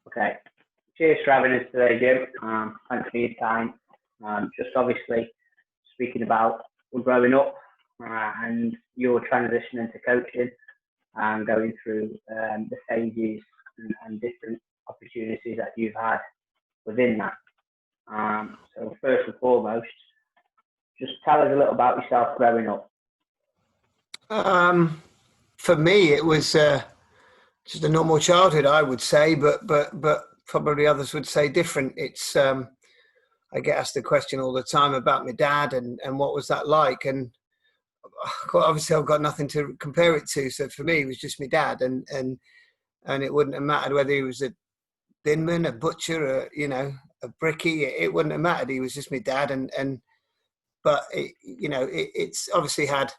Okay. Cheers for having us today, Jim. Thanks for your time. Just obviously speaking about growing up and your transition into coaching and going through the stages and different opportunities that you've had within that. So first and foremost, just tell us a little about yourself growing up. For me, it was just a normal childhood, I would say, but probably others would say different. It's I get asked the question all the time about my dad and what was that like, and obviously I've got nothing to compare it to. So for me, it was just my dad, and it wouldn't have mattered whether he was a binman, a butcher, a brickie. It wouldn't have mattered. He was just my dad, but it's obviously had.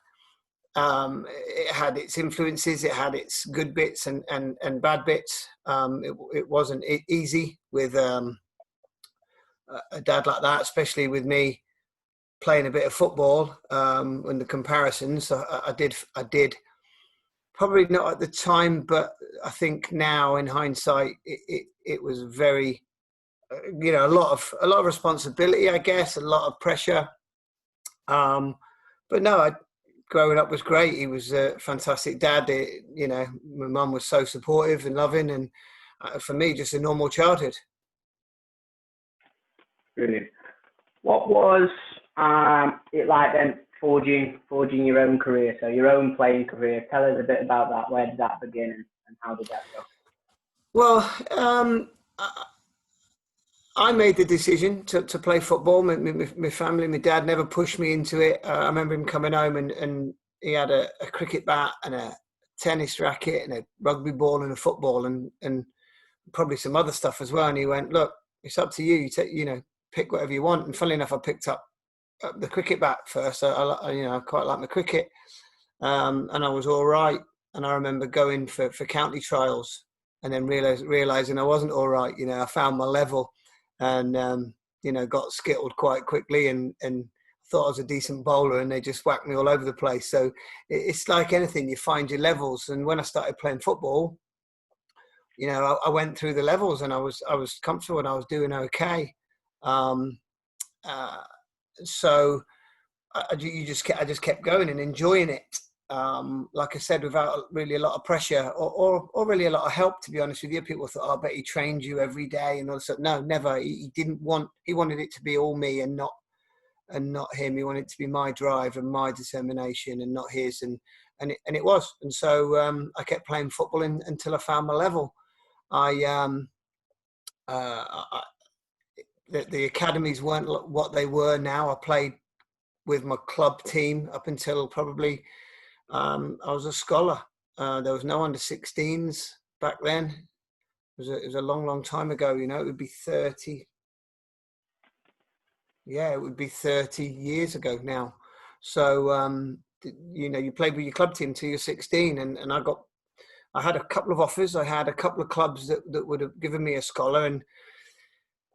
It had its influences, it had its good bits and bad bits. It wasn't easy with a dad like that, especially with me playing a bit of football and the comparisons. I did probably not at the time, but I think now in hindsight, it was very, a lot of responsibility, I guess, a lot of pressure. But no, growing up was great. He was a fantastic dad. My mum was so supportive and loving, and for me, just a normal childhood. Brilliant. What was it like then forging your own career, so your own playing career? Tell us a bit about that. Where did that begin and how did that go? Well, I made the decision to play football. My family, my dad never pushed me into it. I remember him coming home and he had a cricket bat and a tennis racket and a rugby ball and a football and probably some other stuff as well. And he went, "Look, it's up to you. Pick whatever you want." And funnily enough, I picked up the cricket bat first. I quite like my cricket, and I was all right. And I remember going for county trials and then realizing I wasn't all right. I found my level. And, got skittled quite quickly and thought I was a decent bowler and they just whacked me all over the place. So it's like anything, you find your levels. And when I started playing football, I went through the levels and I was comfortable and I was doing okay. So I just kept going and enjoying it. Like I said, without really a lot of pressure or really a lot of help, to be honest with you. People thought, I bet he trained you every day and all that. No, never. He wanted it to be all me and not him. He wanted it to be my drive and my determination and not his. And it was. And so I kept playing football until I found my level. The academies weren't what they were now. I played with my club team up until probably I was a scholar. There was no under 16s back then. It was a long, long time ago. It would be 30. Yeah, it would be 30 years ago now. So, you played with your club team till you're 16, and I had a couple of offers. I had a couple of clubs that would have given me a scholar, and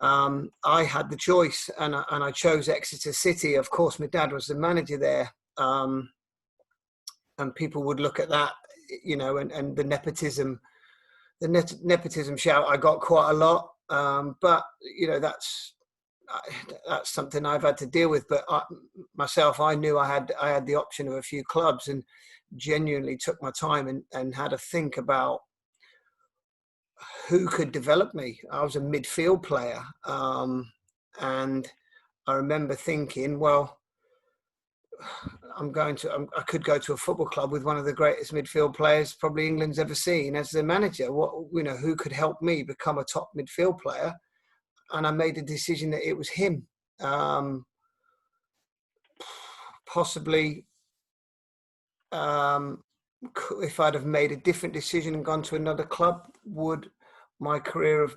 I had the choice, and I chose Exeter City. Of course, my dad was the manager there. And people would look at that, and the nepotism shout. I got quite a lot, but that's something I've had to deal with. But I knew I had the option of a few clubs, and genuinely took my time and had to think about who could develop me. I was a midfield player, and I remember thinking, well, I could go to a football club with one of the greatest midfield players probably England's ever seen as the manager. Who could help me become a top midfield player? And I made the decision that it was him. Possibly, if I'd have made a different decision and gone to another club, would my career have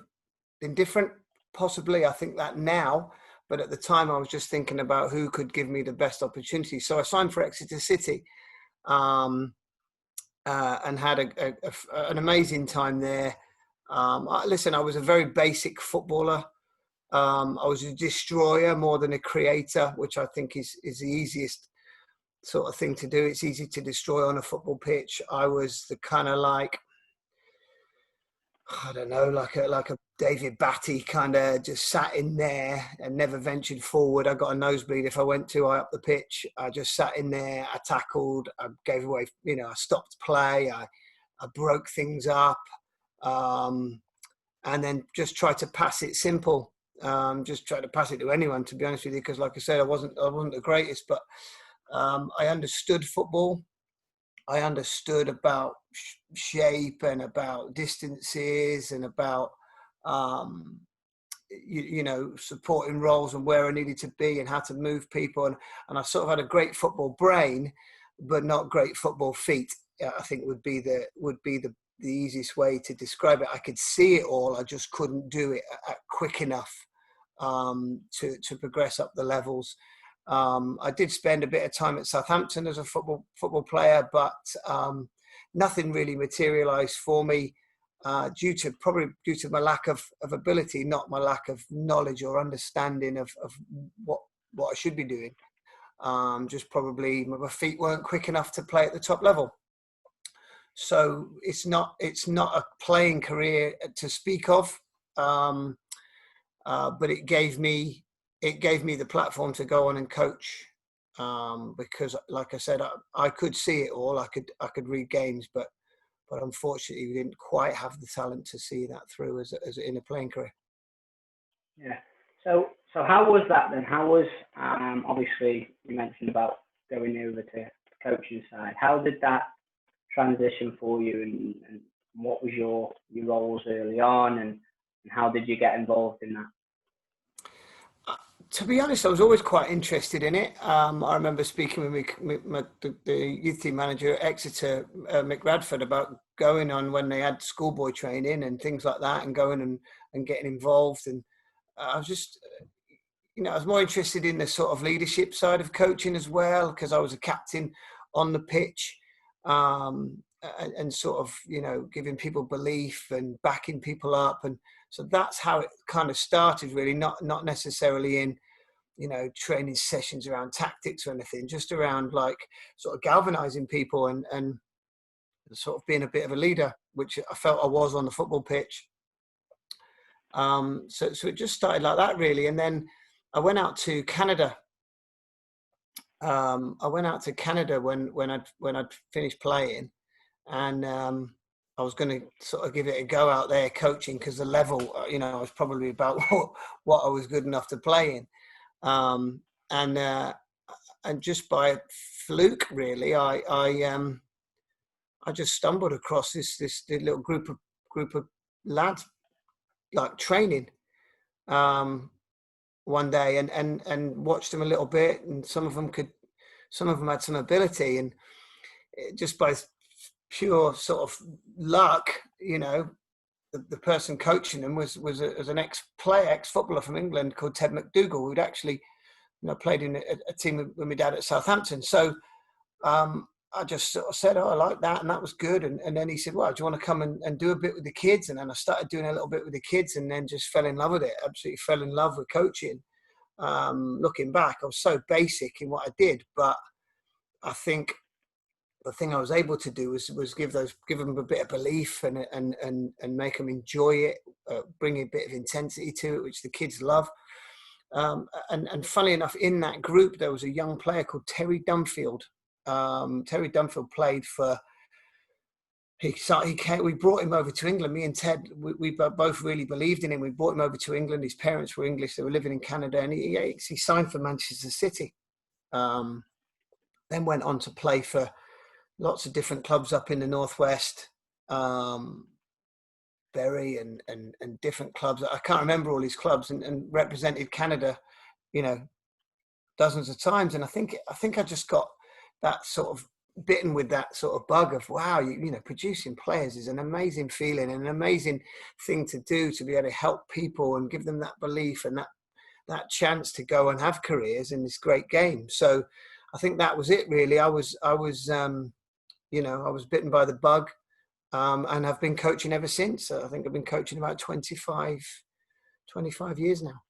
been different? Possibly. I think that now. But at the time, I was just thinking about who could give me the best opportunity. So I signed for Exeter City and had an amazing time there. I was a very basic footballer. I was a destroyer more than a creator, which I think is the easiest sort of thing to do. It's easy to destroy on a football pitch. I was the kind of I don't know, like a David Batty kind of just sat in there and never ventured forward. I got a nosebleed if I went too high up the pitch. I just sat in there. I tackled. I gave away. I stopped play. I broke things up, and then just tried to pass it simple. Just tried to pass it to anyone, to be honest with you, because like I said, I wasn't the greatest, but I understood football. I understood about shape and about distances and about um, supporting roles and where I needed to be and how to move people, and I sort of had a great football brain, but not great football feet. I think would be the easiest way to describe it. I could see it all, I just couldn't do it quick enough to progress up the levels. I did spend a bit of time at Southampton as a football player, but nothing really materialised for me due to my lack of ability, not my lack of knowledge or understanding of what I should be doing. Just probably my feet weren't quick enough to play at the top level. So it's not a playing career to speak of, but it gave me the platform to go on and coach, because, like I said, I could see it all. I could read games, but unfortunately, we didn't quite have the talent to see that through as in a playing career. Yeah. So how was that then? How was obviously you mentioned about going over to the coaching side. How did that transition for you, and what was your roles early on, and how did you get involved in that? To be honest, I was always quite interested in it. I remember speaking with the youth team manager at Exeter, Mick Radford, about going on when they had schoolboy training and things like that, and going and getting involved. And I was just, I was more interested in the sort of leadership side of coaching as well, because I was a captain on the pitch, and sort of, giving people belief and backing people up. And so that's how it kind of started, really, not necessarily in, training sessions around tactics or anything, just around like sort of galvanizing people and sort of being a bit of a leader, which I felt I was on the football pitch. So it just started like that, really. And then I went out to Canada. When I'd finished playing, and I was going to sort of give it a go out there coaching, because the level, I was probably about what I was good enough to play in, and just by fluke, really, I just stumbled across this little group of lads, like, training one day, and watched them a little bit, and some of them had some ability, and just by pure sort of luck, the person coaching them was an ex-footballer from England called Ted McDougall, who'd actually played in a team with my dad at Southampton. So I just sort of said, "Oh, I like that," and that was good. And then he said, "Well, do you want to come and do a bit with the kids?" And then I started doing a little bit with the kids, and then just fell in love with it. Absolutely fell in love with coaching. Looking back, I was so basic in what I did, but I think the thing I was able to do was give them a bit of belief and make them enjoy it, bring a bit of intensity to it, which the kids love. And funnily enough, in that group, there was a young player called Terry Dunfield. Terry Dunfield played for. We brought him over to England. Me and Ted, we both really believed in him. We brought him over to England. His parents were English. They were living in Canada, and he signed for Manchester City. Then went on to play for lots of different clubs up in the Northwest, Bury and different clubs. I can't remember all his clubs, and represented Canada, dozens of times. And I think I just got that sort of bitten with that sort of bug of, wow, producing players is an amazing feeling and an amazing thing to do, to be able to help people and give them that belief and that chance to go and have careers in this great game. So I think that was it, really. I was bitten by the bug, and I've been coaching ever since. I think I've been coaching about 25 years now.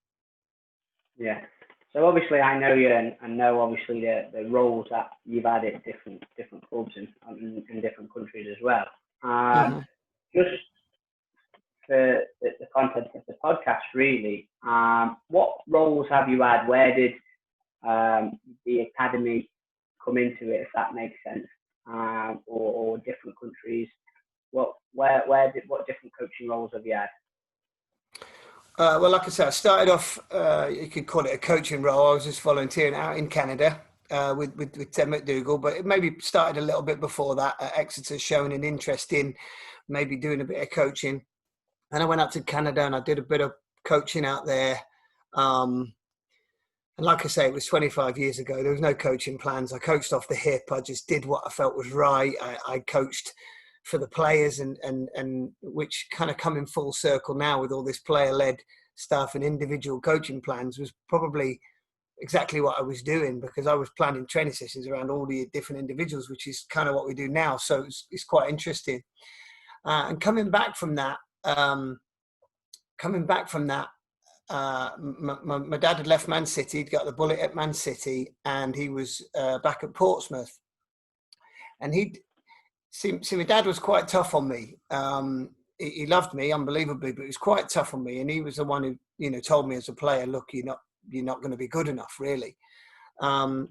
Yeah. So obviously I know you, and know obviously the roles that you've had at different clubs in different countries as well. Just for the content of the podcast, really. What roles have you had? Where did the academy come into it, if that makes sense, or different countries? What different coaching roles have you had? Well, like I said, I started off, you could call it a coaching role. I was just volunteering out in Canada with Ted McDougall, but it maybe started a little bit before that at Exeter, showing an interest in maybe doing a bit of coaching. And I went out to Canada and I did a bit of coaching out there. And like I say, it was 25 years ago. There was no coaching plans. I coached off the hip. I just did what I felt was right. I coached for the players, and which kind of coming full circle now with all this player-led stuff and individual coaching plans was probably exactly what I was doing, because I was planning training sessions around all the different individuals, which is kind of what we do now. So it's quite interesting. And coming back from that, my dad had left Man City. He'd got the bullet at Man City, and he was back at Portsmouth. And my dad was quite tough on me. He loved me unbelievably, but he was quite tough on me. And he was the one who, told me as a player, look, you're not going to be good enough, really. And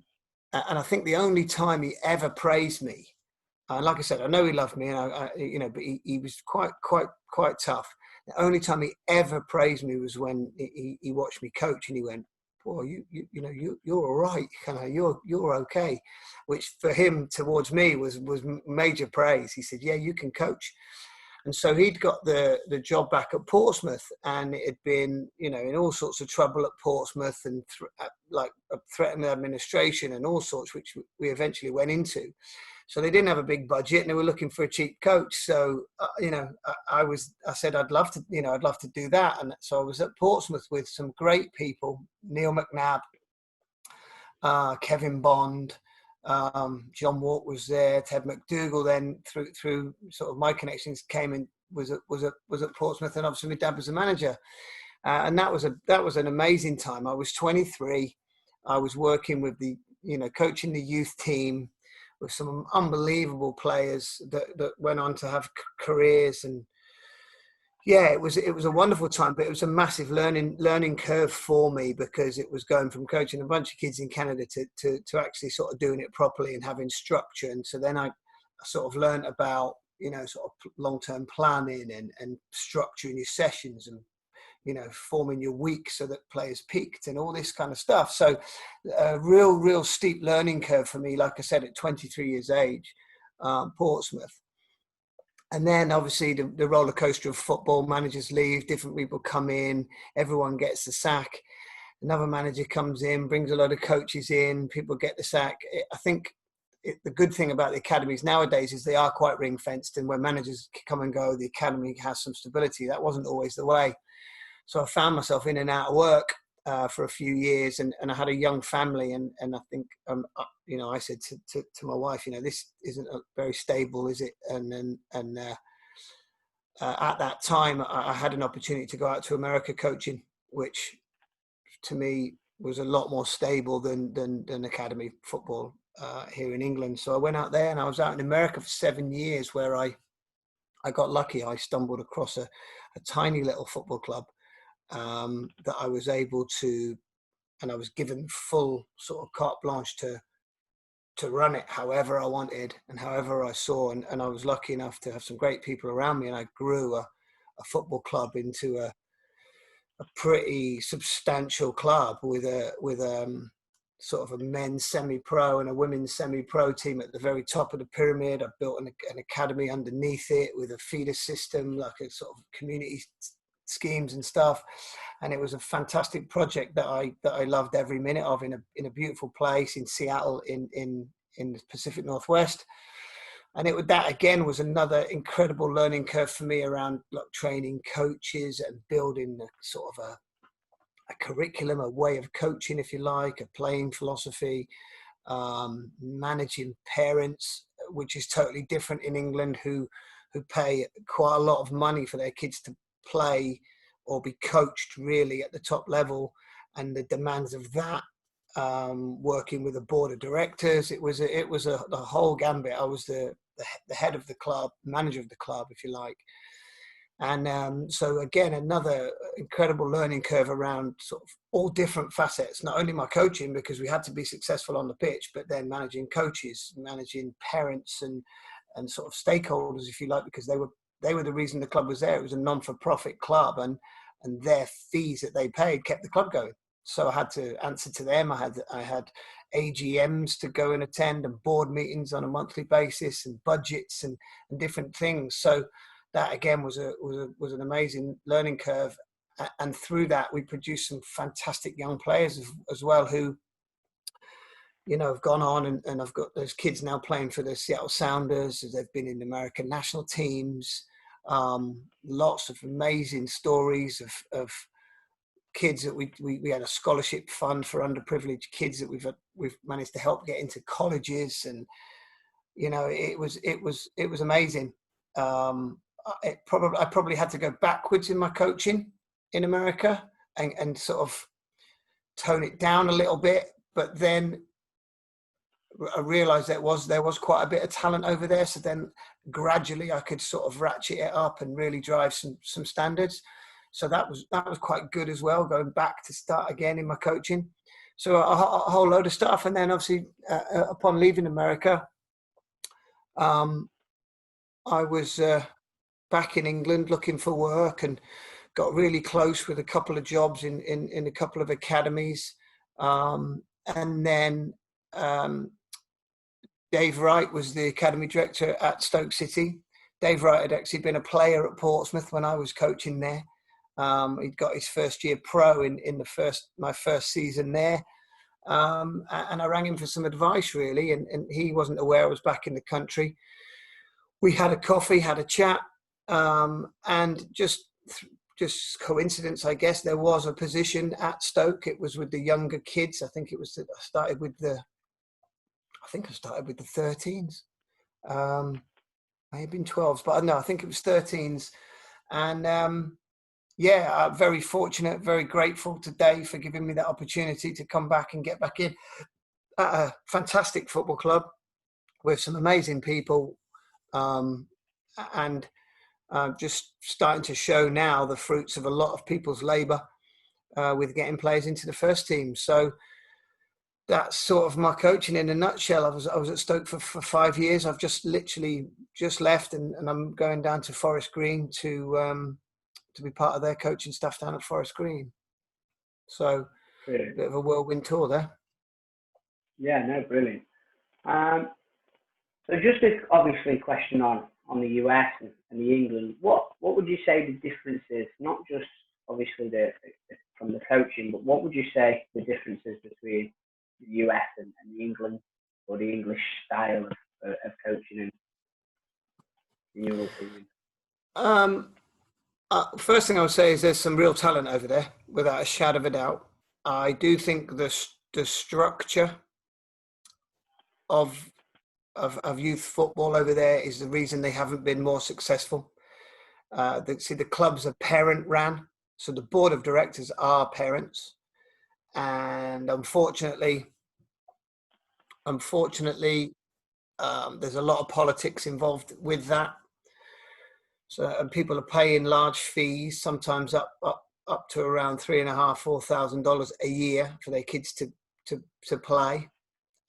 I think the only time he ever praised me, and like I said, I know he loved me, and but he was quite tough. The only time he ever praised me was when he watched me coach, and he went, "Boy, you're all right, you're okay," which for him towards me was major praise. He said, "Yeah, you can coach." And so he'd got the job back at Portsmouth, and it had been, in all sorts of trouble at Portsmouth, and threatened with administration and all sorts, which we eventually went into. So they didn't have a big budget, and they were looking for a cheap coach. So I said I'd love to do that, and so I was at Portsmouth with some great people: Neil McNabb, Kevin Bond, John Walk was there, Ted McDougall. Then through sort of my connections came and was at Portsmouth, and obviously my dad was the manager, and that was an amazing time. I was 23. I was working with coaching the youth team with some unbelievable players that went on to have careers. And yeah, it was a wonderful time, but it was a massive learning curve for me, because it was going from coaching a bunch of kids in Canada to actually sort of doing it properly and having structure. And so then I sort of learned about, sort of long-term planning and structuring your sessions, and forming your week so that players peaked and all this kind of stuff. So a real steep learning curve for me, like I said, at 23 years age, Portsmouth. And then obviously the roller coaster of football, managers leave, different people come in, everyone gets the sack. Another manager comes in, brings a load of coaches in, people get the sack. I think the good thing about the academies nowadays is they are quite ring fenced, and when managers come and go, the academy has some stability. That wasn't always the way. So I found myself in and out of work for a few years, and I had a young family, and I think I said to my wife, this isn't very stable, is it? And at that time, I had an opportunity to go out to America coaching, which to me was a lot more stable than academy football here in England. So I went out there, and I was out in America for 7 years, where I got lucky. I stumbled across a tiny little football club that I was able to, and I was given full sort of carte blanche to run it however I wanted and however I saw, and I was lucky enough to have some great people around me, and I grew a football club into a pretty substantial club with sort of a men's semi-pro and a women's semi-pro team at the very top of the pyramid. I built an academy underneath it with a feeder system, like a sort of community schemes and stuff, and it was a fantastic project that I loved every minute of, in a beautiful place in Seattle in the Pacific Northwest. And that again was another incredible learning curve for me around training coaches and building a sort of a curriculum, a way of coaching, if you like, a playing philosophy, managing parents, which is totally different in England, who pay quite a lot of money for their kids to play or be coached really at the top level, and the demands of that, working with a board of directors. It was the whole gambit. I was the head of the club, manager of the club, if you like. And so again, another incredible learning curve around sort of all different facets, not only my coaching, because we had to be successful on the pitch, but then managing coaches, managing parents and sort of stakeholders, if you like, because they were the reason the club was there. It was a non-for-profit club, and their fees that they paid kept the club going. So I had to answer to them. I had AGMs to go and attend, and board meetings on a monthly basis, and budgets and different things. So that again was an amazing learning curve, and through that we produced some fantastic young players as well, who, you know, have gone on, and I've got those kids now playing for the Seattle Sounders. They've been in American national teams. Lots of amazing stories of kids that we had a scholarship fund for underprivileged kids that we've managed to help get into colleges, and you know, it was amazing. I probably had to go backwards in my coaching in America and sort of tone it down a little bit, but then I realized there was quite a bit of talent over there. So then gradually I could sort of ratchet it up and really drive some standards. So that was quite good as well, going back to start again in my coaching. So a whole load of stuff. And then obviously upon leaving America, I was back in England looking for work, and got really close with a couple of jobs in a couple of academies. And then Dave Wright was the academy director at Stoke City. Dave Wright had actually been a player at Portsmouth when I was coaching there. He'd got his first year pro in my first season there. And I rang him for some advice, really, and he wasn't aware I was back in the country. We had a coffee, had a chat, and just coincidence, I guess, there was a position at Stoke. It was with the younger kids. I think I started with the 13s. May have been 12s, but no, I think it was 13s. And I'm very fortunate, very grateful to Dave for giving me that opportunity to come back and get back in at a fantastic football club with some amazing people, and just starting to show now the fruits of a lot of people's labour with getting players into the first team. So that's sort of my coaching in a nutshell. I was at Stoke for 5 years. I've just literally left, and I'm going down to Forest Green to be part of their coaching staff down at Forest Green. So Brilliant. A bit of a whirlwind tour there. Yeah, no, brilliant. So just a obviously question on the US and the England. What would you say the difference is? Not just obviously from the coaching, but what would you say the differences between the US and the England, or the English style of coaching in your opinion? First thing I would say is there's some real talent over there, without a shadow of a doubt. I do think the structure of youth football over there is the reason they haven't been more successful. The clubs are parent ran, so the board of directors are parents, and unfortunately, there's a lot of politics involved with that. So, and people are paying large fees, sometimes up to around $3,500–4,000 a year for their kids to play.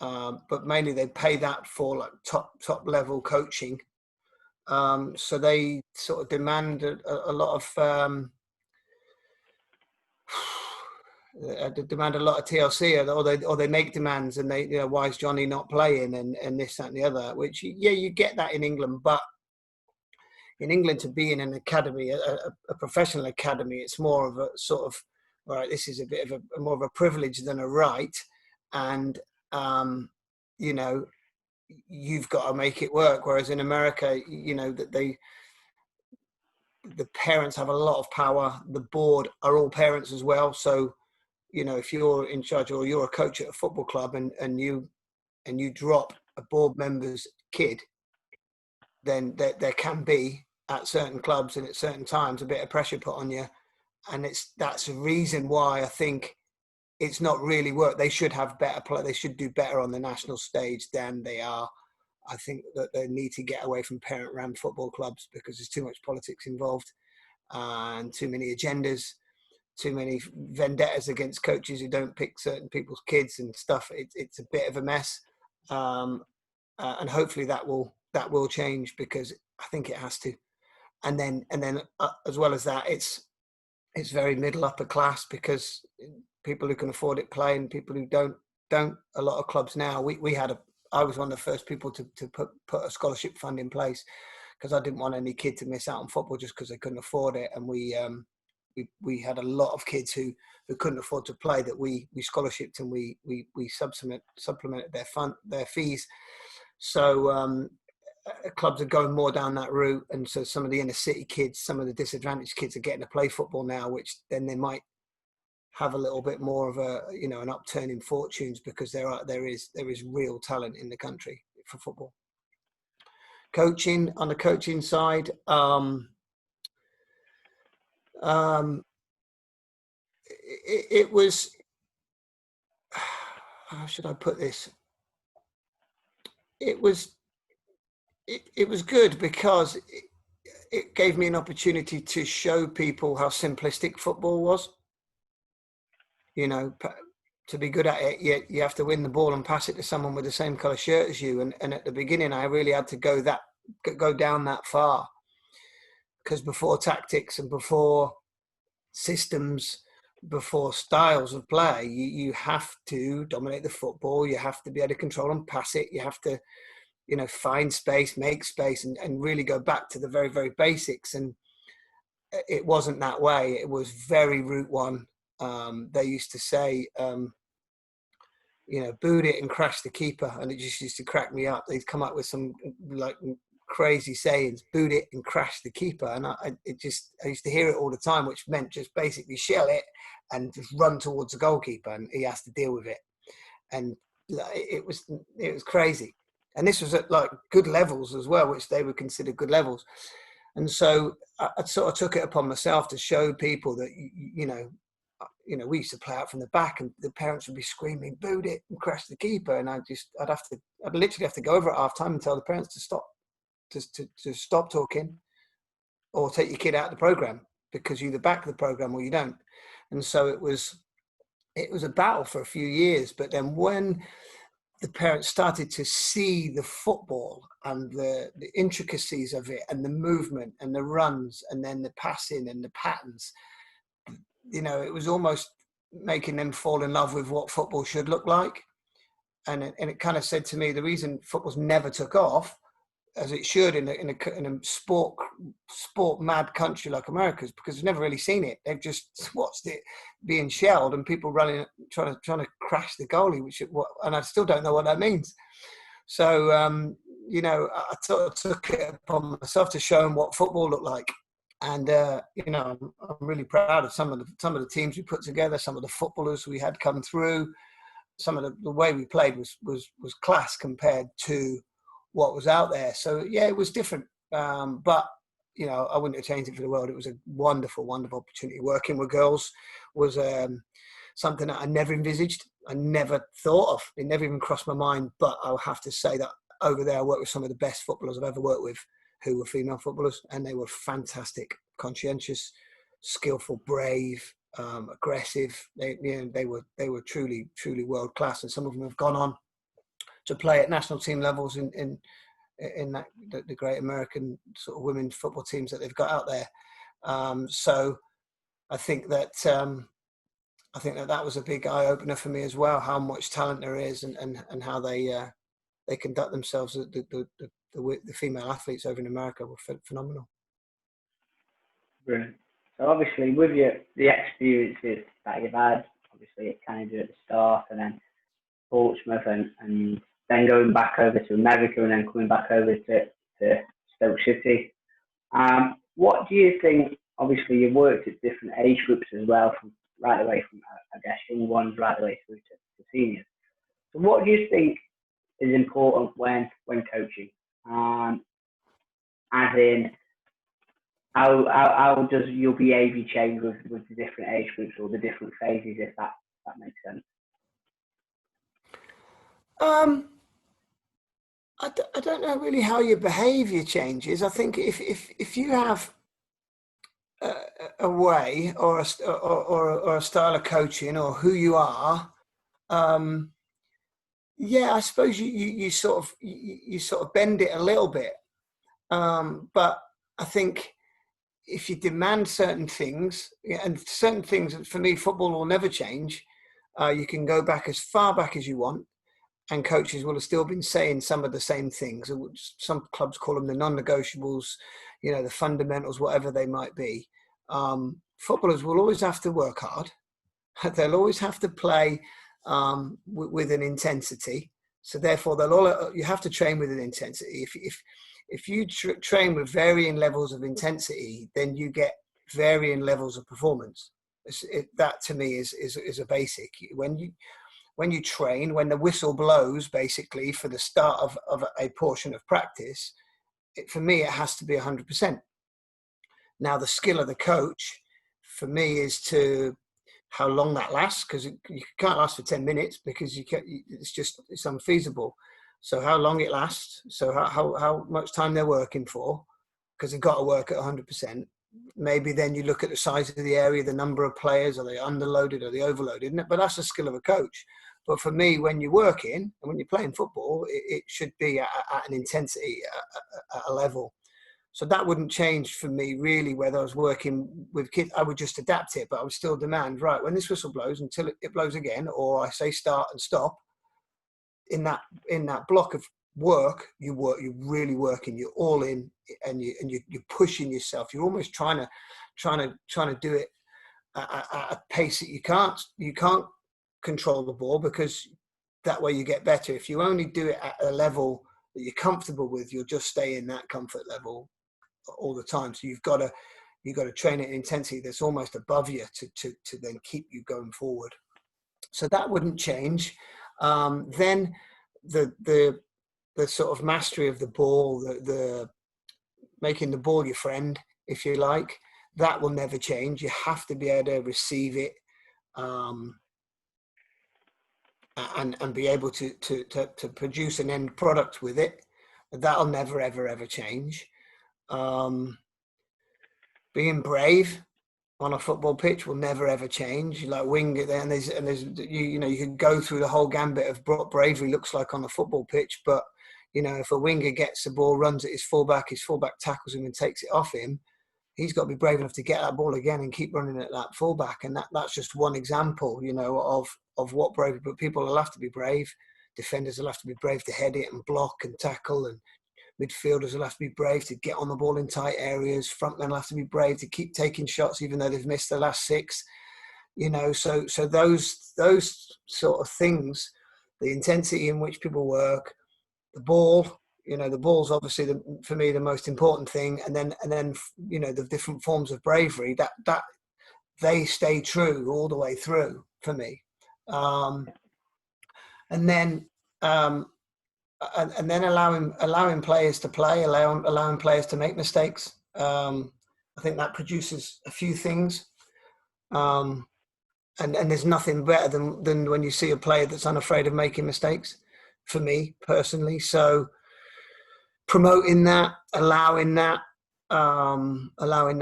But mainly they pay that for like top level coaching. So they sort of demand a lot of they demand a lot of TLC, or they make demands, and they, you know, why is Johnny not playing, and this, that, and the other. Which, yeah, you get that in England, but in England, to be in an academy, a professional academy, it's more of a sort of, all right, this is a bit of more of a privilege than a right, and you know, you've got to make it work. Whereas in America, you know, that the parents have a lot of power. The board are all parents as well. So, you know, if you're in charge or you're a coach at a football club and you drop a board member's kid, then there can be, at certain clubs and at certain times, a bit of pressure put on you. And that's the reason why I think it's not really work. They should have better play. They should do better on the national stage than they are. I think that they need to get away from parent-run football clubs because there's too much politics involved. and too many agendas, too many vendettas against coaches who don't pick certain people's kids and stuff. It's a bit of a mess, and hopefully that will change, because I think it has to. And then as well as that, it's very middle upper class, because people who can afford it play and people who don't. A lot of clubs now. I was one of the first people to put a scholarship fund in place, because I didn't want any kid to miss out on football just because they couldn't afford it. And we had a lot of kids who couldn't afford to play, that we scholarshiped, and we supplemented their fees. So clubs are going more down that route, and so some of the inner city kids, some of the disadvantaged kids are getting to play football now, which then they might have a little bit more of an upturn in fortunes, because there is real talent in the country for football. Coaching, on the coaching side, it was, how should I put this? It was good, because it gave me an opportunity to show people how simplistic football was. To be good at it, you have to win the ball and pass it to someone with the same colour shirt as you. And at the beginning, I really had to go down that far, because before tactics and before systems, before styles of play, you have to dominate the football. You have to be able to control and pass it. You have to, find space, make space, and really go back to the very, very basics. And it wasn't that way. It was very route one. They used to say, boot it and crash the keeper. And it just used to crack me up. They'd come up with some like crazy sayings, boot it and crash the keeper. And I used to hear it all the time, which meant just basically shell it and just run towards the goalkeeper, and he has to deal with it. And it was crazy. And this was at like good levels as well, which they would consider good levels. And so I sort of took it upon myself to show people that, we used to play out from the back, and the parents would be screaming, boot it and crash the keeper. And I'd literally have to go over at half time and tell the parents to stop, to stop talking, or take your kid out of the program, because you either back the program or you don't. And so it was a battle for a few years. But then when the parents started to see the football and the intricacies of it, and the movement and the runs, and then the passing and the patterns, it was almost making them fall in love with what football should look like. And it kind of said to me, the reason football's never took off as it should in a sport mad country like America is because they've never really seen it. They've just watched it being shelled and people running, trying to crash the goalie, and I still don't know what that means. So, I took it upon myself to show them what football looked like. And, I'm really proud of some of the teams we put together, some of the footballers we had come through. Some of the way we played was class compared to what was out there. So, yeah, it was different. But, I wouldn't have changed it for the world. It was a wonderful, wonderful opportunity. Working with girls was something that I never envisaged. I never thought of. It never even crossed my mind. But I'll have to say that over there I worked with some of the best footballers I've ever worked with, who were female footballers, and they were fantastic, conscientious, skillful, brave, aggressive. They were truly, truly world class, and some of them have gone on to play at national team levels in the great American sort of women's football teams that they've got out there. So I think that that was a big eye opener for me as well. How much talent there is, and how they conduct themselves. The female athletes over in America were phenomenal. Brilliant. So obviously, with the experiences that you've had, obviously at Canada at the start, and then Portsmouth, and then going back over to America, and then coming back over to Stoke City. What do you think? Obviously, you've worked at different age groups as well, from right away from I guess young ones right away through to seniors. So, what do you think is important when coaching? As in, how does your behaviour change with the different age groups or the different phases, if that makes sense? I don't know really how your behaviour changes. I think if you have a way or a style of coaching or who you are, yeah, I suppose you sort of bend it a little bit. But I think if you demand certain things, and certain things, for me, football will never change. You can go back as far back as you want, and coaches will have still been saying some of the same things. Some clubs call them the non-negotiables, the fundamentals, whatever they might be. Footballers will always have to work hard. They'll always have to play with an intensity. So therefore, you have to train with an intensity. If you train with varying levels of intensity, then you get varying levels of performance. That to me is a basic. When you train, when the whistle blows, basically for the start of a portion of practice, for me it has to be 100%. Now the skill of the coach, for me, is to how long that lasts, because you can't last for 10 minutes because it's unfeasible. So how long it lasts, so how much time they're working for, because they've got to work at 100%. Maybe then you look at the size of the area, the number of players, are they underloaded, are they overloaded? But that's the skill of a coach. But for me, when you're working and when you're playing football, it should be at an intensity, at a level. So that wouldn't change for me really, whether I was working with kids. I would just adapt it, but I would still demand, right, when this whistle blows until it blows again, or I say start and stop, in that block of work, you're really working, you're all in, and you're pushing yourself. You're almost trying to do it at a pace that you can't control the ball, because that way you get better. If you only do it at a level that you're comfortable with, you'll just stay in that comfort level all the time. So you've got to train at an intensity that's almost above you to then keep you going forward. So that wouldn't change. Then the sort of mastery of the ball, the making the ball your friend, if you like, that will never change. You have to be able to receive it, and be able to produce an end product with it. That'll never ever change. Being brave on a football pitch will never ever change. Like wing, and there's you can go through the whole gambit of what bravery looks like on a football pitch. But if a winger gets the ball, runs at his fullback tackles him and takes it off him, he's got to be brave enough to get that ball again and keep running at that fullback. And that's just one example, of what bravery. But people will have to be brave. Defenders will have to be brave to head it and block and tackle, and midfielders will have to be brave to get on the ball in tight areas. Frontmen will have to be brave to keep taking shots even though they've missed the last 6. So those sort of things, the intensity in which people work, the ball. The ball's obviously for me the most important thing, and then the different forms of bravery that they stay true all the way through for me, and then allowing players to play, allowing players to make mistakes. I think that produces a few things, and there's nothing better than when you see a player that's unafraid of making mistakes, for me personally. So promoting that, allowing the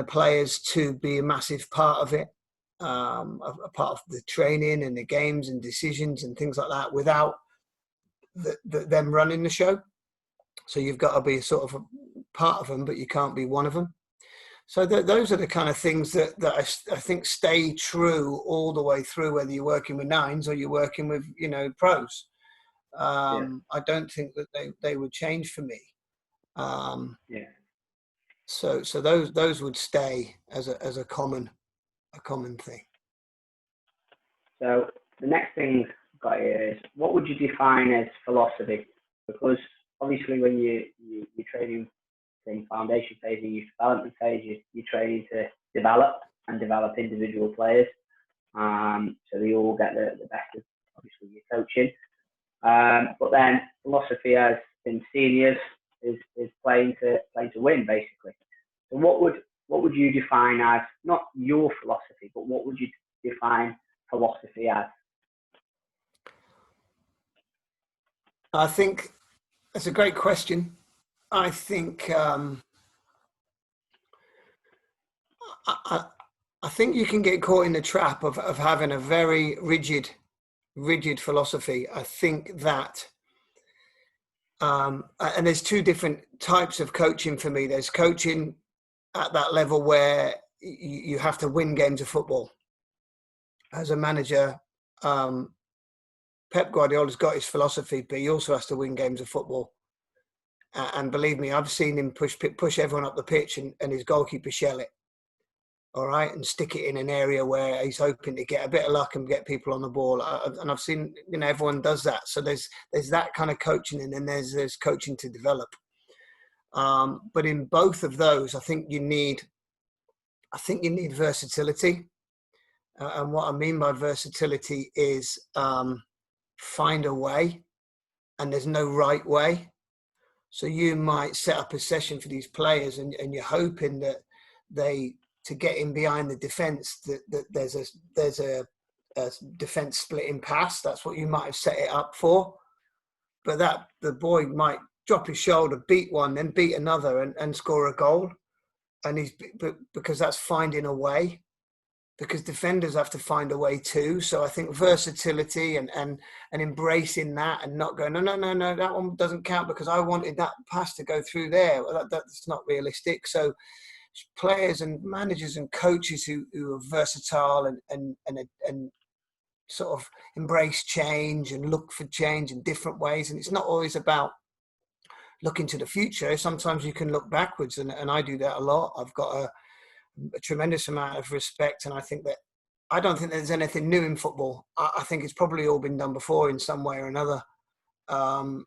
players to be a massive part of it, a part of the training and the games and decisions and things like that, without them running the show. So you've got to be sort of a part of them, but you can't be one of them. So those are the kind of things that I think stay true all the way through, whether you're working with 9s or you're working with pros. I don't think that they would change for me. So those would stay as a common thing. So the next thing I've got here is, what would you define as philosophy? Because obviously when you're training in foundation phase and youth development phase, you're training to develop individual players, so they all get the best of obviously your coaching. But then philosophy as in seniors is playing to win, basically. So what would you define as, not your philosophy, but what would you define philosophy as? I think that's a great question. I think I think you can get caught in the trap of having a very rigid philosophy. I think that, and there's two different types of coaching for me. There's coaching at that level where you have to win games of football. As a manager, Pep Guardiola's got his philosophy, but he also has to win games of football. And believe me, I've seen him push everyone up the pitch and his goalkeeper shell it. All right, and stick it in an area where he's hoping to get a bit of luck and get people on the ball. And I've seen, everyone does that. So there's that kind of coaching, and then there's coaching to develop. But in both of those, I think you need versatility. And what I mean by versatility is find a way, and there's no right way. So you might set up a session for these players, and you're hoping that to get in behind the defence, that there's a defence splitting pass. That's what you might have set it up for. But that the boy might drop his shoulder, beat one, then beat another, and score a goal. And because that's finding a way. Because defenders have to find a way too. So I think versatility and embracing that, and not going, no, that one doesn't count because I wanted that pass to go through there. Well, that's not realistic. So players and managers and coaches who are versatile and sort of embrace change and look for change in different ways. And it's not always about looking to the future. Sometimes you can look backwards, and I do that a lot. I've got a tremendous amount of respect, and I don't think there's anything new in football. I think it's probably all been done before in some way or another. And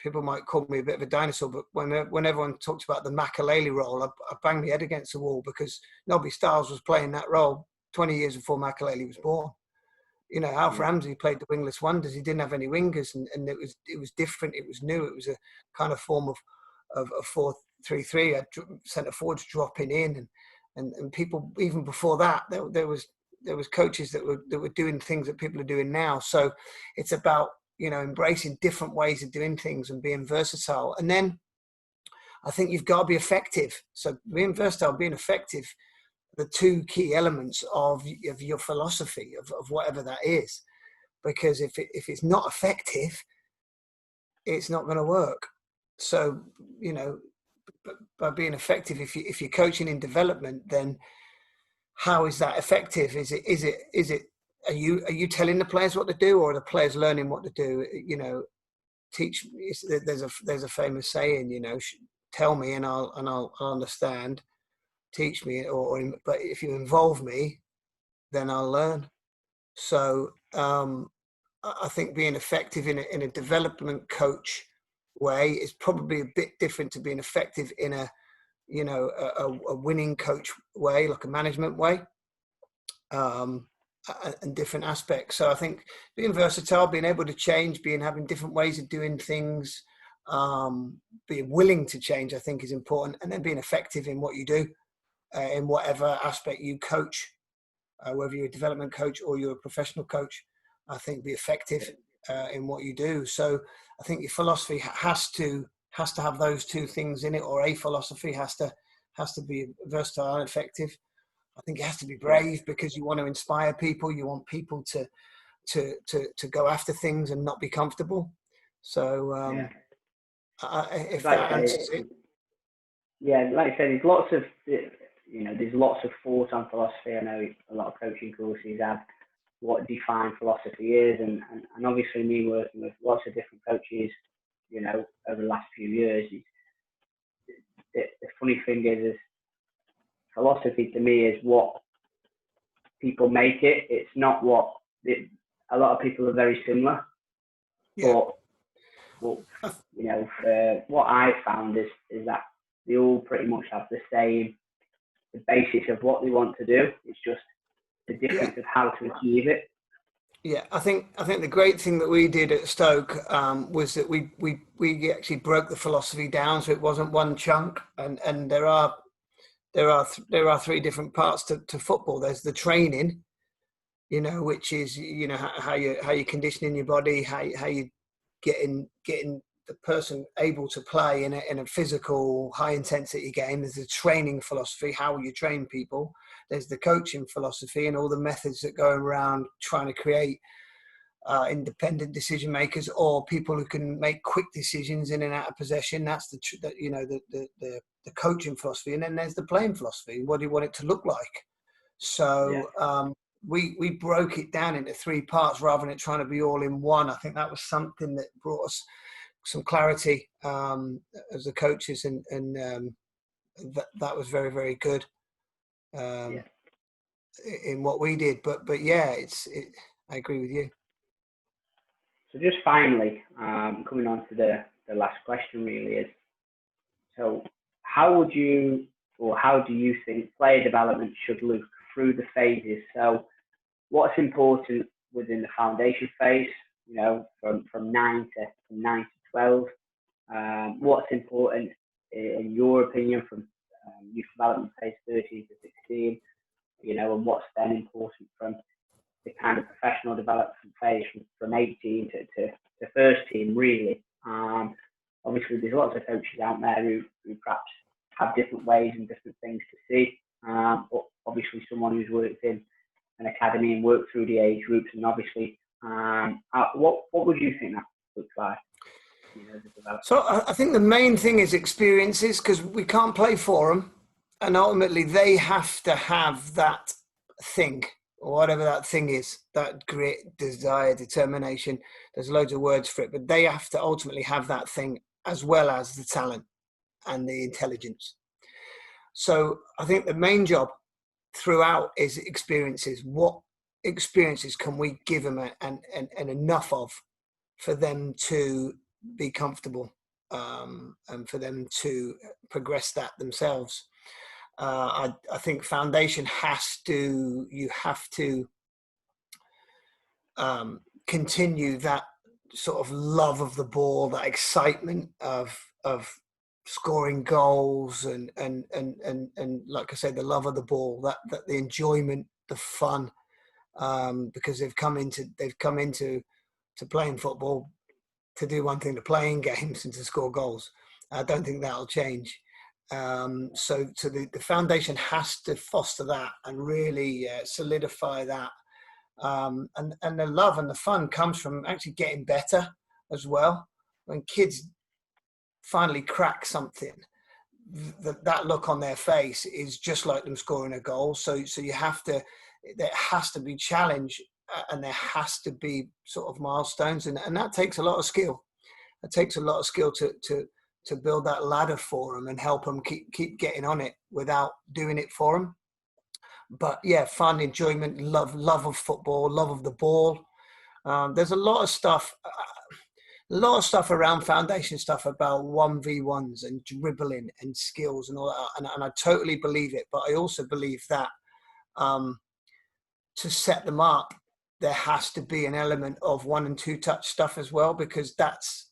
people might call me a bit of a dinosaur, but when everyone talks about the Makelele role, I banged my head against the wall, because Nobby Stiles was playing that role 20 years before Makelele was born. Alf Ramsey played the wingless wonders. He didn't have any wingers, and it was different. It was new. It was a kind of form of 4-3-3. Centre forwards dropping in, and people even before that there was coaches that were doing things that people are doing now. So it's about embracing different ways of doing things and being versatile. And then I think you've got to be effective. So being versatile, being effective, the two key elements of your philosophy of whatever that is. Because if it's not effective, it's not going to work. So by being effective, if you're coaching in development, then how is that effective? Is it are you telling the players what to do, or are the players learning what to do? Teach. There's a famous saying, tell me and I'll understand. Teach me, but if you involve me, then I'll learn. So I think being effective in a development coach way is probably a bit different to being effective in a winning coach way, like a management way, and different aspects. So I think being versatile, being able to change, having different ways of doing things, being willing to change, I think is important. And then being effective in what you do, in whatever aspect you coach, whether you're a development coach or you're a professional coach. I think be effective in what you do. So I think your philosophy has to have those two things in it, or a philosophy has to be versatile and effective. I think it has to be brave, because you want to inspire people. You want people to go after things and not be comfortable. So if that answers it. Yeah, like I said, there's lots of thought on philosophy. I know a lot of coaching courses have what defined philosophy is, and obviously me working with lots of different coaches, over the last few years, the funny thing is philosophy to me is what people make it. It's not what a lot of people are very similar. Yeah. But what I found is that they all pretty much have the basis of what they want to do. It's just the difference of how to achieve it. Yeah, I think the great thing that we did at Stoke was that we actually broke the philosophy down, so it wasn't one chunk. And there are three different parts to football. There's the training, which is how you conditioning your body, how you getting the person able to play in a physical, high intensity game. There's a training philosophy, how you train people. There's the coaching philosophy and all the methods that go around trying to create independent decision makers or people who can make quick decisions in and out of possession. That's the coaching philosophy. And then there's the playing philosophy. What do you want it to look like? So we broke it down into 3 parts rather than it trying to be all in one. I think that was something that brought us some clarity as the coaches, and that was very, very good in what we did. But yeah, I agree with you. So just finally, coming on to the last question really is, so how do you think player development should look through the phases? So what's important within the foundation phase, from 9 to 12? What's important in your opinion from youth development phase 13 to 16, and what's then important from the kind of professional development phase from 18 to first team, really. Obviously, there's lots of coaches out there who perhaps have different ways and different things to see. But obviously, someone who's worked in an academy and worked through the age groups, and obviously, what would you think that looks like? So I think the main thing is experiences, because we can't play for them, and ultimately they have to have that thing, or whatever that thing is, that great desire, determination. There's loads of words for it, but they have to ultimately have that thing as well as the talent and the intelligence. So I think the main job throughout is experiences. What experiences can we give them and enough of for them to be comfortable and for them to progress that themselves? I think foundation you have to continue that sort of love of the ball, that excitement of scoring goals and like I said, the love of the ball, that the enjoyment, the fun, because they've come into playing football to do one thing, to playing games and to score goals. I don't think that'll change. So the foundation has to foster that and really solidify that. And the love and the fun comes from actually getting better as well. When kids finally crack something, that look on their face is just like them scoring a goal. So you have to, there has to be challenge, and there has to be sort of milestones, and that takes a lot of skill. It takes a lot of skill to build that ladder for them and help them keep getting on it without doing it for them. But yeah, fun, enjoyment, love of football, love of the ball. There's a lot of stuff around foundation stuff about 1v1s and dribbling and skills and all that. And I totally believe it. But I also believe that to set them up, there has to be an element of 1 and 2 touch stuff as well, because that's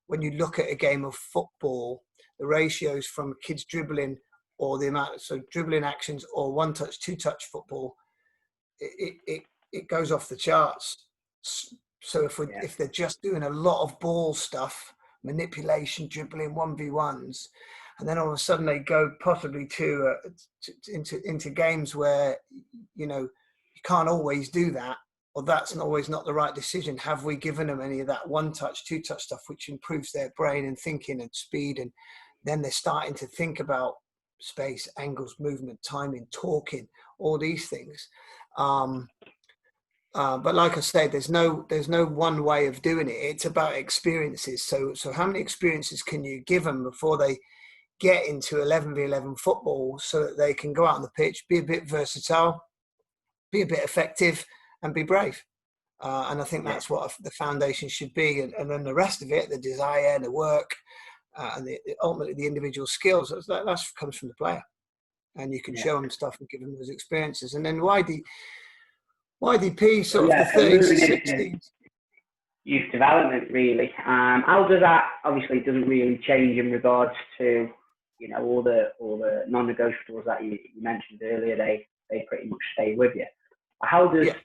when you look at a game of football, the ratios from kids dribbling or the amount, so dribbling actions or 1 touch, 2 touch football, it goes off the charts. So if they're just doing a lot of ball stuff, manipulation, dribbling, 1v1s, and then all of a sudden they go possibly into games where you can't always do that, or that's not the right decision. Have we given them any of that 1 touch, 2 touch stuff, which improves their brain and thinking and speed, and then they're starting to think about space, angles, movement, timing, talking, all these things. But like I said, there's no one way of doing it. It's about experiences. So how many experiences can you give them before they get into 11v11 football, so that they can go out on the pitch, be a bit versatile, be a bit effective, and be brave? And I think that's what the foundation should be. And then the rest of it, the desire, the work, and ultimately the individual skills, that comes from the player. And you can show them stuff and give them those experiences. And then YDP sort of the 30 to 60. Youth development, really. How does that, obviously it doesn't really change in regards to, all the non-negotiables that you mentioned earlier, they pretty much stay with you. How does it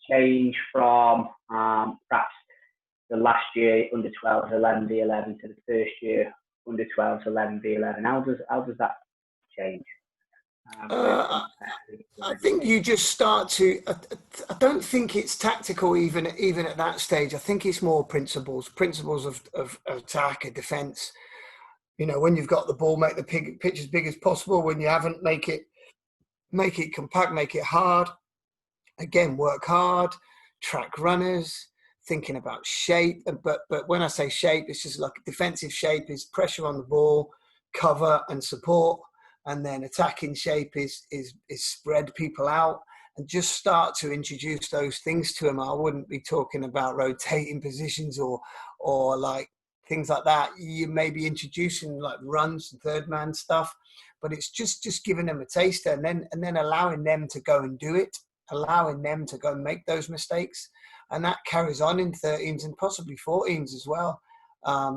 change from perhaps the last year under 12s 11v11 to the first year under 12s 11v11? How does that change? I think you just start to. I don't think it's tactical even at that stage. I think it's more principles of attack and defence. You know, when you've got the ball, make the pitch as big as possible. When you haven't, make it compact, make it hard. Again, work hard, track runners, thinking about shape. But when I say shape, it's just like defensive shape is pressure on the ball, cover and support. And then attacking shape is spread people out and just start to introduce those things to them. I wouldn't be talking about rotating positions or like things like that. You may be introducing like runs and third man stuff, but it's just giving them a taster and then allowing them to go and do it, allowing them to go and make those mistakes. And that carries on in 13s and possibly 14s as well.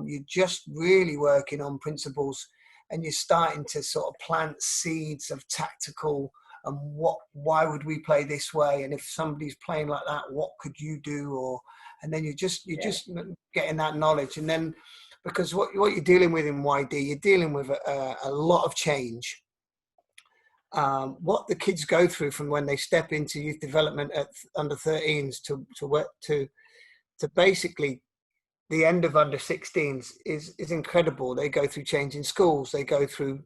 You're just really working on principles and you're starting to sort of plant seeds of tactical and why would we play this way? And if somebody's playing like that, what could you do? And then you're just getting that knowledge. And then because what you're dealing with in YD, you're dealing with a lot of change. What the kids go through from when they step into youth development at under 13s to basically the end of under 16s is incredible. They go through changing schools. They go through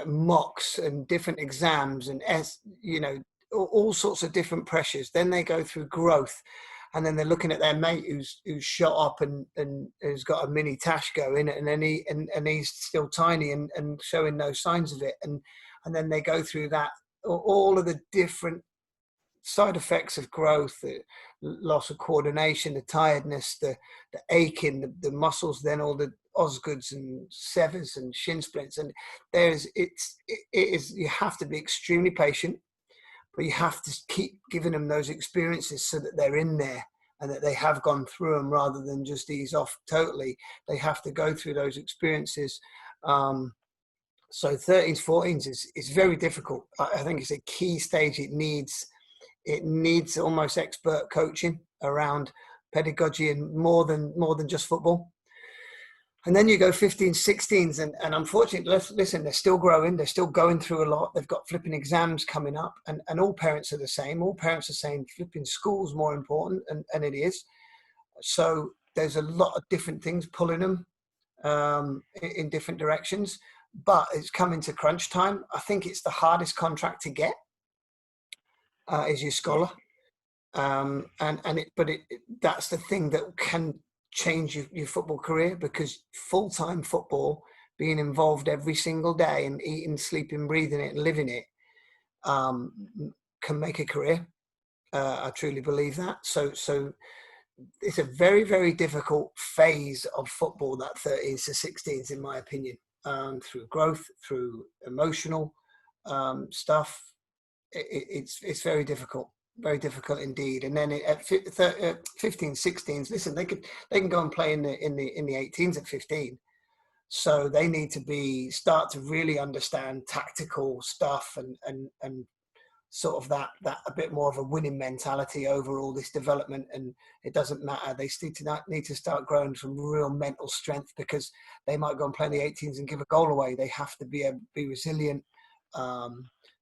mocks and different exams and all sorts of different pressures. Then they go through growth, and then they're looking at their mate who's shot up and has got a mini tash going, and then he's still tiny and showing no signs of it, and then they go through that all of the different side effects of growth, the loss of coordination, the tiredness, the aching, the muscles, then all the osgoods and severs and shin splints. And it is you have to be extremely patient, but you have to keep giving them those experiences so that they're in there and that they have gone through them rather than just ease off totally. They have to go through those experiences. So 13s, 14s is very difficult. I think it's a key stage. It needs almost expert coaching around pedagogy and more than just football. And then you go 15s, 16s, and unfortunately, listen, they're still growing. They're still going through a lot. They've got flipping exams coming up, and all parents are the same. All parents are saying flipping school's more important, and it is. So there's a lot of different things pulling them in different directions. But it's coming to crunch time. I think it's the hardest contract to get. Is your scholar, that's the thing that can change your football career, because full-time football, being involved every single day and eating, sleeping, breathing it and living it, can make a career. I truly believe that. So it's a very, very difficult phase of football, that 13s to 16s, in my opinion, through growth, through emotional stuff. It's very difficult indeed. And then at 15, 16s, listen, they can go and play in the 18s at 15. So they need to start to really understand tactical stuff and sort of that a bit more of a winning mentality over all this development. And it doesn't matter. They need to start growing some real mental strength, because they might go and play in the 18s and give a goal away. They have to be resilient.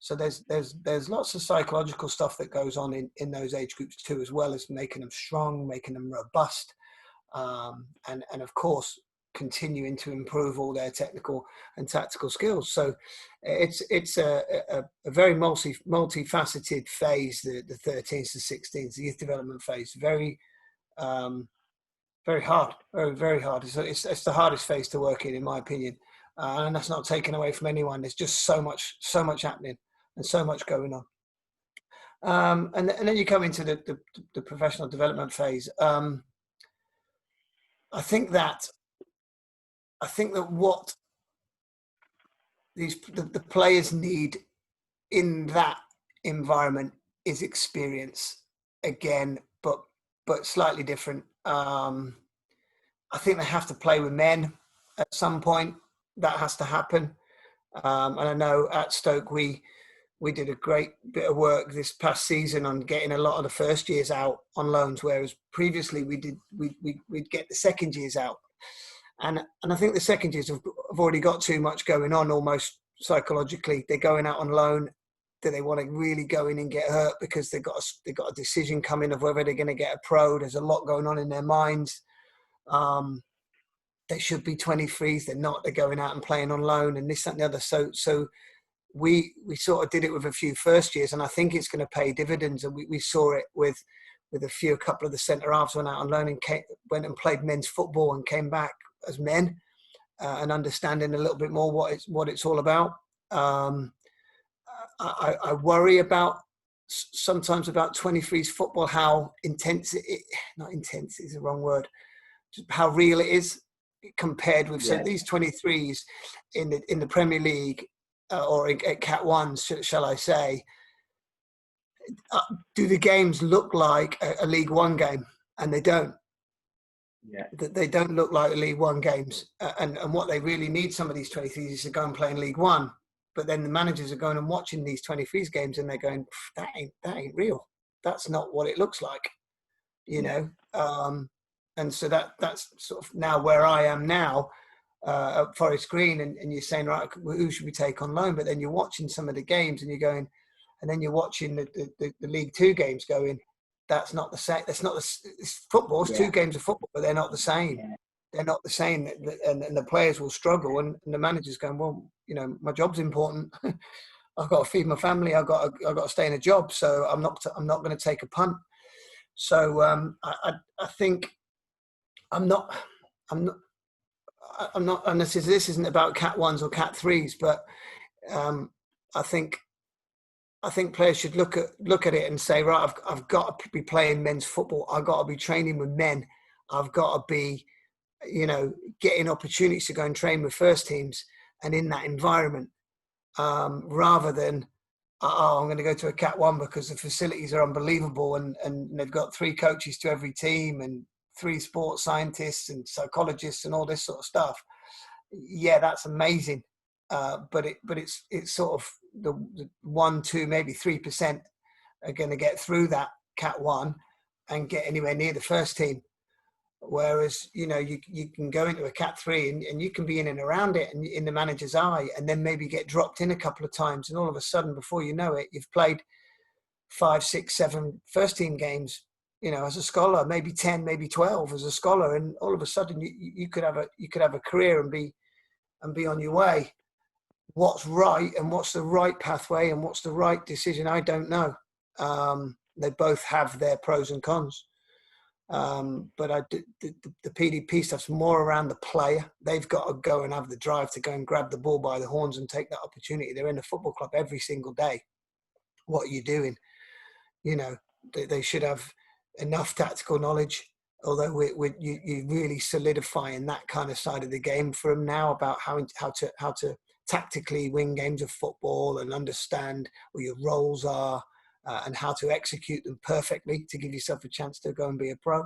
So there's lots of psychological stuff that goes on in those age groups too, as well as making them strong, making them robust, and of course continuing to improve all their technical and tactical skills. So it's a very multifaceted phase, the 13s to 16s, the youth development phase. Very very hard, very hard. It's the hardest phase to work in my opinion. And that's not taken away from anyone. There's just so much happening and so much going on. And then you come into the professional development phase. I think that what the players need in that environment is experience again, but slightly different. I think they have to play with men at some point. That has to happen. And I know at Stoke we we did a great bit of work this past season on getting a lot of the first years out on loans, whereas previously we'd get the second years out. And I think the second years have already got too much going on almost psychologically. They're going out on loan. Do they want to really go in and get hurt because they've got a decision coming of whether they're going to get a pro? There's a lot going on in their minds. They should be 23s. They're not. They're going out and playing on loan and this, that, and the other. So we sort of did it with a few first years, and I think it's going to pay dividends. And we saw it with a couple of the centre halves went out on loan and went and played men's football and came back as men and understanding a little bit more what it's all about. I worry sometimes about 23s football, how intense not intense is the wrong word, just how real it is compared with so these 23s in the Premier League or at Cat 1, shall I say. Do the games look like a League One game? And they don't. Yeah. They don't look like League One games. And what they really need, some of these 23s, is to go and play in League One. But then the managers are going and watching these 23s games and they're going, that ain't real. That's not what it looks like, you know. And so that's sort of now where I am now at Forest Green. And you're saying, right, who should we take on loan? But then you're watching some of the games and you're going, and then you're watching the League Two games going, that's not the same. That's not it's football. It's 2 games of football, but they're not the same. Yeah. They're not the same, and the players will struggle, and the manager's going, well, you know, my job's important. I've got to feed my family. I've got to stay in a job, so I'm not going to take a punt. So I think I'm not. And this isn't about Cat 1s or Cat 3s, but I think players should look at it and say, right, I've got to be playing men's football. I've got to be training with men. I've got to be, you know, getting opportunities to go and train with first teams and in that environment, rather than, I'm going to go to a Cat 1 because the facilities are unbelievable and they've got 3 coaches to every team and 3 sports scientists and psychologists and all this sort of stuff. Yeah, that's amazing. But it's sort of the 1, 2, maybe 3% are going to get through that Cat 1 and get anywhere near the first team. Whereas, you know, you can go into a Cat 3 and you can be in and around it and in the manager's eye and then maybe get dropped in a couple of times. And all of a sudden, before you know it, you've played 5, 6, 7 first team games, you know, as a scholar, maybe 10, maybe 12 as a scholar. And all of a sudden you could have a career and be on your way. What's right and what's the right pathway and what's the right decision, I don't know. They both have their pros and cons. But the PDP stuff's more around the player. They've got to go and have the drive to go and grab the ball by the horns and take that opportunity. They're in the football club every single day. What are you doing? You know, they should have enough tactical knowledge, although you're really solidifying that kind of side of the game for them now about how to tactically win games of football and understand what your roles are and how to execute them perfectly to give yourself a chance to go and be a pro.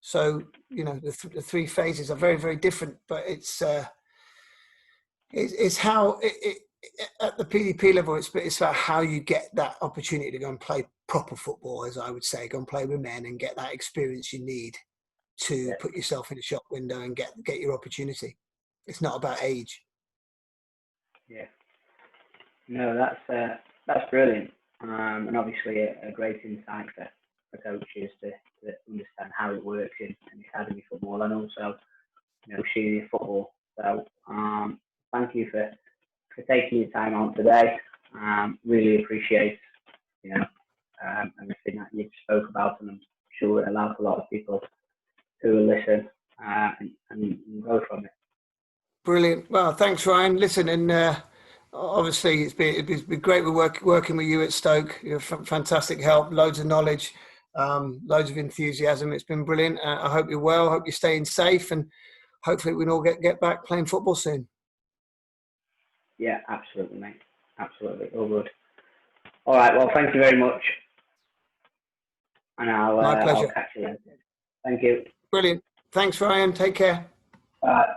So, you know, the 3 phases are very, very different, but it's how at the PDP level, it's about how you get that opportunity to go and play proper football, as I would say, go and play with men and get that experience you need to put yourself in a shop window and get your opportunity. It's not about age. Yeah. No, that's brilliant, and obviously a great insight for coaches to understand how it works in academy football and also, you know, senior football. So thank you for taking your time out today. Really appreciate, you know, everything that you spoke about, and I'm sure it allows a lot of people who will listen and go from it. Brilliant. Well, thanks, Ryan. Listen, and obviously it's been great working with you at Stoke. You're fantastic help, loads of knowledge, loads of enthusiasm. It's been brilliant. I hope you're well. I hope you're staying safe, and hopefully we can all get back playing football soon. Yeah, absolutely, mate. Absolutely. All good. All right. Well, thank you very much. And My pleasure. I'll catch you later. Thank you. Brilliant. Thanks, Ryan. Take care. Bye.